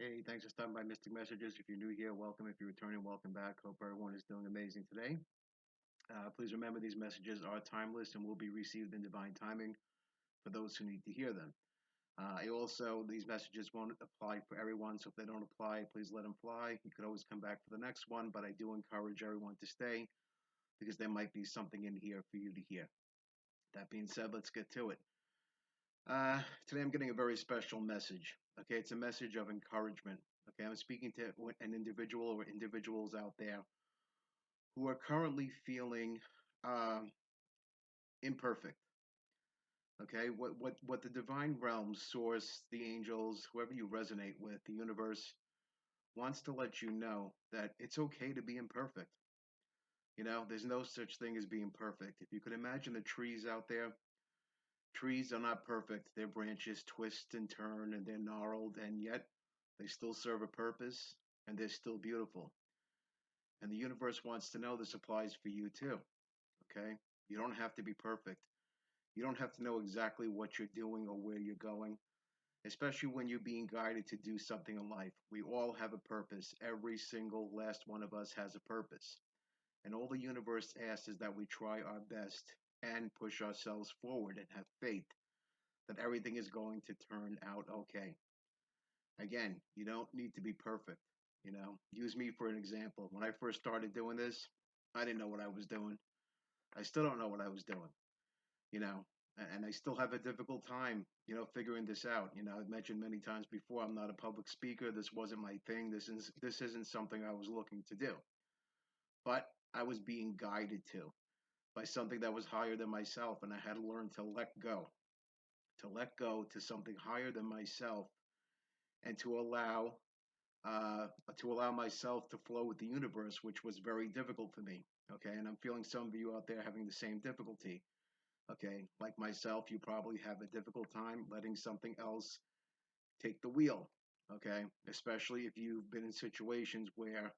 Hey, thanks for stopping by Mystic Messages. If you're new here, welcome. If you're returning, welcome back. Hope everyone is doing amazing today. Please remember these messages are timeless and will be received in divine timing for those who need to hear them. These messages won't apply for everyone, so if they don't apply, please let them fly. You could always come back for the next one, but I do encourage everyone to stay because there might be something in here for you to hear. That being said, let's get to it. Today I'm getting a very special message. Okay, it's a message of encouragement. Okay, I'm speaking to an individual or individuals out there who are currently feeling uh, imperfect. Okay, what the divine realms, source, the angels, whoever you resonate with, the universe wants to let you know that it's okay to be imperfect. You know, there's no such thing as being perfect. If you could imagine the trees out there, trees are not perfect. Their branches twist and turn and they're gnarled, and yet they still serve a purpose and they're still beautiful. And the universe wants to know this applies for you too. Okay? You don't have to be perfect. You don't have to know exactly what you're doing or where you're going, especially when you're being guided to do something in life. We all have a purpose. Every single last one of us has a purpose. And all the universe asks is that we try our best and push ourselves forward and have faith that everything is going to turn out okay. Again, you don't need to be perfect. You know, use me for an example. When I first started doing this, I didn't know what I was doing. I still don't know what I was doing, you know, and I still have a difficult time, figuring this out. You know, I've mentioned many times before, I'm not a public speaker. This wasn't my thing. This isn't something I was looking to do, but I was being guided by something that was higher than myself, and I had to learn to let go to something higher than myself, and uh, to allow myself to flow with the universe, which was very difficult for me. Okay, and I'm feeling some of you out there having the same difficulty. Okay, like myself, you probably have a difficult time letting something else take the wheel. Okay, especially if you've been in situations where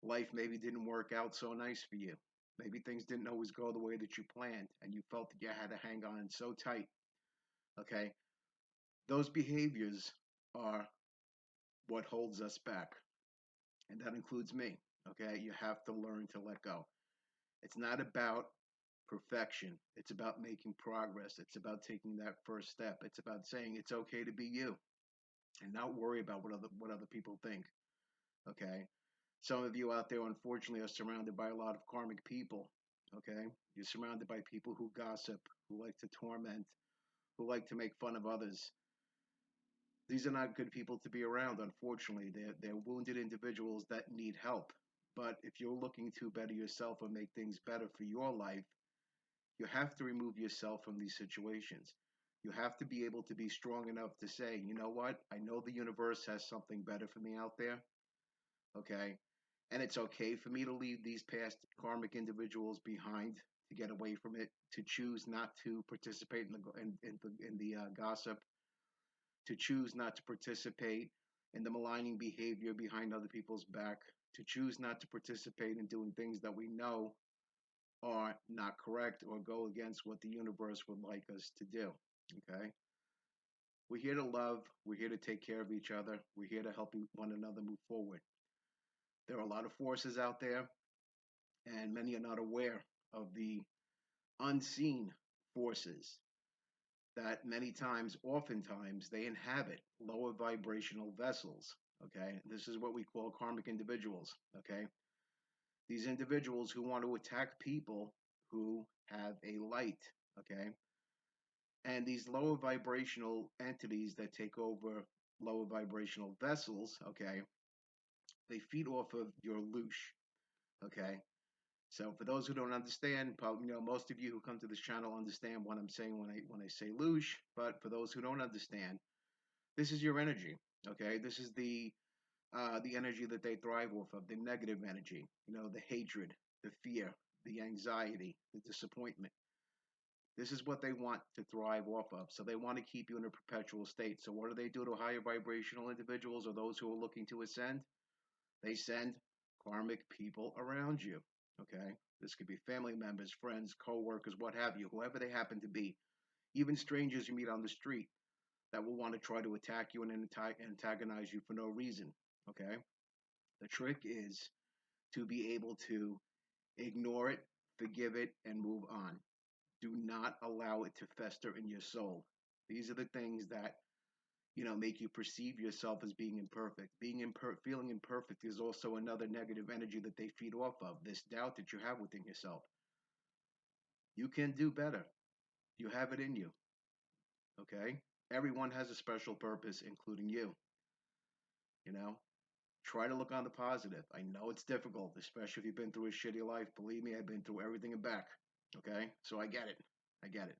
life maybe didn't work out so nice for you. Maybe things didn't always go the way that you planned, and you felt that you had to hang on so tight. Okay, those behaviors are what holds us back, and that includes me. Okay, you have to learn to let go. It's not about perfection. It's about making progress. It's about taking that first step. It's about saying it's okay to be you and not worry about what other people think. Okay? Some of you out there unfortunately are surrounded by a lot of karmic people. Okay? You're surrounded by people who gossip, who like to torment, who like to make fun of others. These are not good people to be around, unfortunately. They're wounded individuals that need help. But if you're looking to better yourself or make things better for your life, you have to remove yourself from these situations. You have to be able to be strong enough to say, you know what? I know the universe has something better for me out there. Okay. And it's okay for me to leave these past karmic individuals behind, to get away from it, to choose not to participate in the gossip, to choose not to participate in the maligning behavior behind other people's back, to choose not to participate in doing things that we know are not correct or go against what the universe would like us to do. Okay? We're here to love. We're here to take care of each other. We're here to help one another move forward. There are a lot of forces out there, and many are not aware of the unseen forces that many times, oftentimes, they inhabit lower vibrational vessels. Okay? This is what we call karmic individuals. Okay? These individuals who want to attack people who have a light. Okay? And these lower vibrational entities that take over lower vibrational vessels, okay, they feed off of your loosh, okay. So for those who don't understand, probably, most of you who come to this channel understand what I'm saying when I say loosh. But for those who don't understand, this is your energy, okay. This is the energy that they thrive off of, the negative energy, the hatred, the fear, the anxiety, the disappointment. This is what they want to thrive off of. So they want to keep you in a perpetual state. So what do they do to higher vibrational individuals or those who are looking to ascend? They send karmic people around you. Okay? This could be family members, friends, co-workers, what have you, whoever they happen to be. Even strangers you meet on the street. that will want to try to attack you and antagonize you for no reason. Okay? The trick is to be able to ignore it, forgive it, and move on. Do not allow it to fester in your soul. These are the things that make you perceive yourself as being imperfect. Feeling imperfect is also another negative energy that they feed off of. This doubt that you have within yourself. You can do better. You have it in you. Okay? Everyone has a special purpose, including you. You know, try to look on the positive. I know it's difficult, especially if you've been through a shitty life. Believe me, I've been through everything and back. Okay? So I get it. I get it.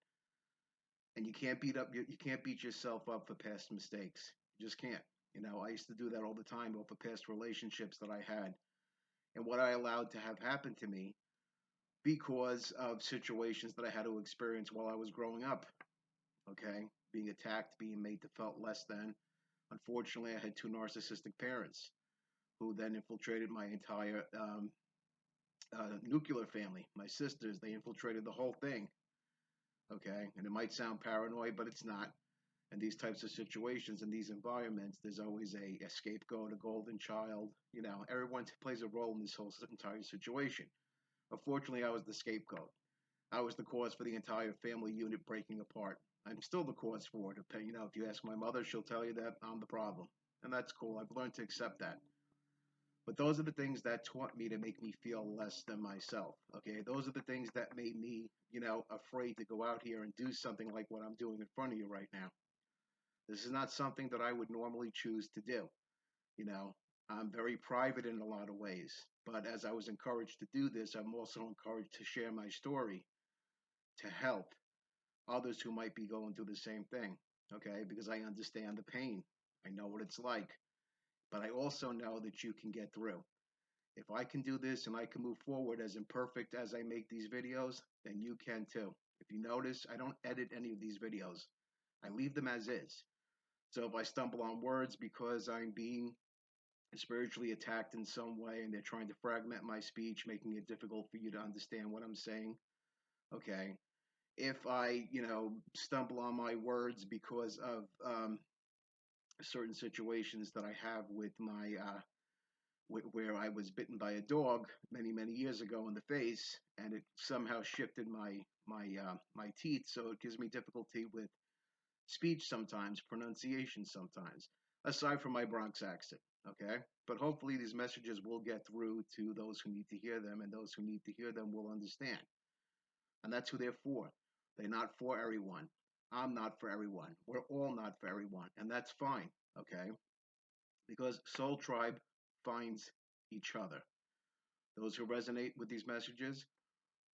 And you can't beat yourself up for past mistakes. You just can't. I used to do that all the time over past relationships that I had and what I allowed to have happen to me because of situations that I had to experience while I was growing up. Okay? Being attacked, being made to felt less than. Unfortunately, I had two narcissistic parents who then infiltrated my entire nuclear family. My sisters, they infiltrated the whole thing. Okay? And it might sound paranoid, but it's not. In these types of situations, in these environments, there's always a scapegoat, a golden child. Everyone plays a role in this whole entire situation. Unfortunately, I was the scapegoat. I was the cause for the entire family unit breaking apart. I'm still the cause for it. If you ask my mother, she'll tell you that I'm the problem. And that's cool. I've learned to accept that. But those are the things that taught me to make me feel less than myself. Okay. Those are the things that made me, afraid to go out here and do something like what I'm doing in front of you right now. This is not something that I would normally choose to do. You know, I'm very private in a lot of ways. But as I was encouraged to do this, I'm also encouraged to share my story to help others who might be going through the same thing. Okay. Because I understand the pain. I know what it's like. But I also know that you can get through. If I can do this and I can move forward as imperfect as I make these videos, then you can too. If you notice, I don't edit any of these videos. I leave them as is. So if I stumble on words because I'm being spiritually attacked in some way and they're trying to fragment my speech, making it difficult for you to understand what I'm saying, okay. If I, stumble on my words because of certain situations that I have with my where I was bitten by a dog many many years ago in the face, and it somehow shifted my teeth, so it gives me difficulty with speech sometimes, pronunciation sometimes, aside from my Bronx accent. Okay, but hopefully these messages will get through to those who need to hear them, and those who need to hear them will understand, and that's who they're for. They're not for everyone. I'm not for everyone. We're all not for everyone, and that's fine. Okay, because Soul Tribe finds each other. Those who resonate with these messages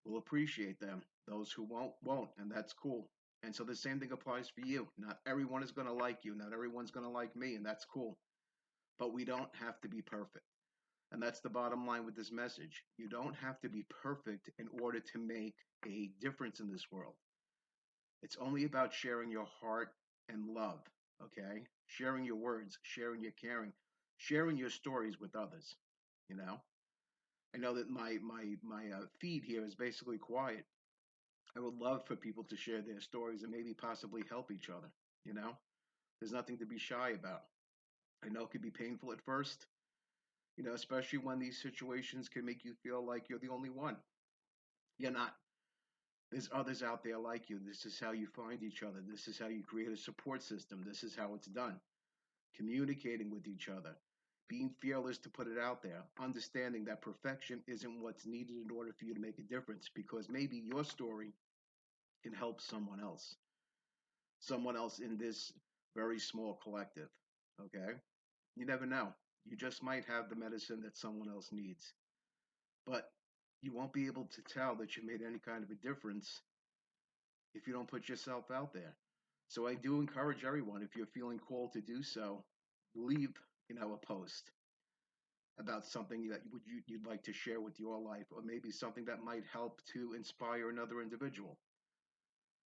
will appreciate them. Those who won't, and that's cool. And so the same thing applies for you. Not everyone is going to like you. Not everyone's going to like me, and that's cool. But we don't have to be perfect. And that's the bottom line with this message. You don't have to be perfect in order to make a difference in this world. It's only about sharing your heart and love, okay? Sharing your words, sharing your caring, sharing your stories with others, you know? I know that my feed here is basically quiet. I would love for people to share their stories and maybe possibly help each other, you know? There's nothing to be shy about. I know it could be painful at first, especially when these situations can make you feel like you're the only one. You're not. There's others out there like you. This is how you find each other. This is how you create a support system. This is how it's done. Communicating with each other, being fearless to put it out there, understanding that perfection isn't what's needed in order for you to make a difference because maybe your story can help someone else in this very small collective. Okay? You never know. You just might have the medicine that someone else needs. But you won't be able to tell that you made any kind of a difference if you don't put yourself out there. So I do encourage everyone, if you're feeling called to do so, leave, a post about something that you'd like to share with your life, or maybe something that might help to inspire another individual.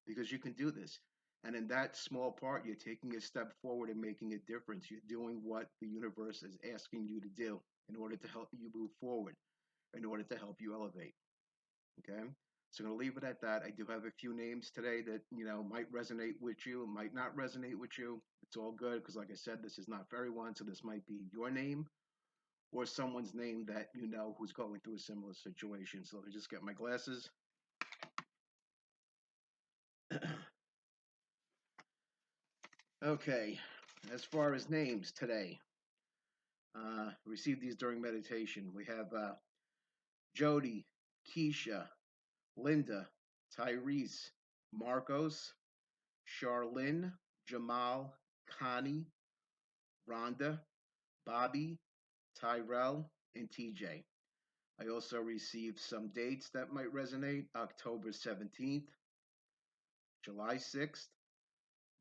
Because you can do this. And in that small part, you're taking a step forward and making a difference. You're doing what the universe is asking you to do in order to help you move forward, in order to help you elevate. Okay? So I'm going to leave it at that. I do have a few names today that, might resonate with you, might not resonate with you. It's all good because, like I said, this is not for everyone. So this might be your name or someone's name that you know who's going through a similar situation. So let me just get my glasses. Okay, as far as names today, received these during meditation. We have Jody, Keisha, Linda, Tyrese, Marcos, Charlene, Jamal, Connie, Rhonda, Bobby, Tyrell, and TJ. I also received some dates that might resonate: October 17th, July 6th,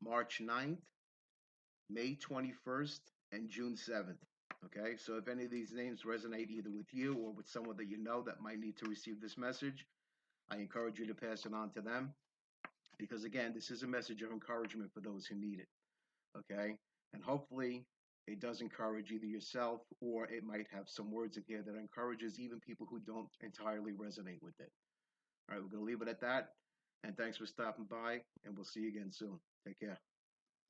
March 9th, May 21st, and June 7th. Okay, so if any of these names resonate either with you or with someone that you know that might need to receive this message, I encourage you to pass it on to them because, again, this is a message of encouragement for those who need it. Okay, and hopefully it does encourage either yourself or it might have some words in here that encourages even people who don't entirely resonate with it. All right, we're going to leave it at that. And thanks for stopping by, and we'll see you again soon. Take care.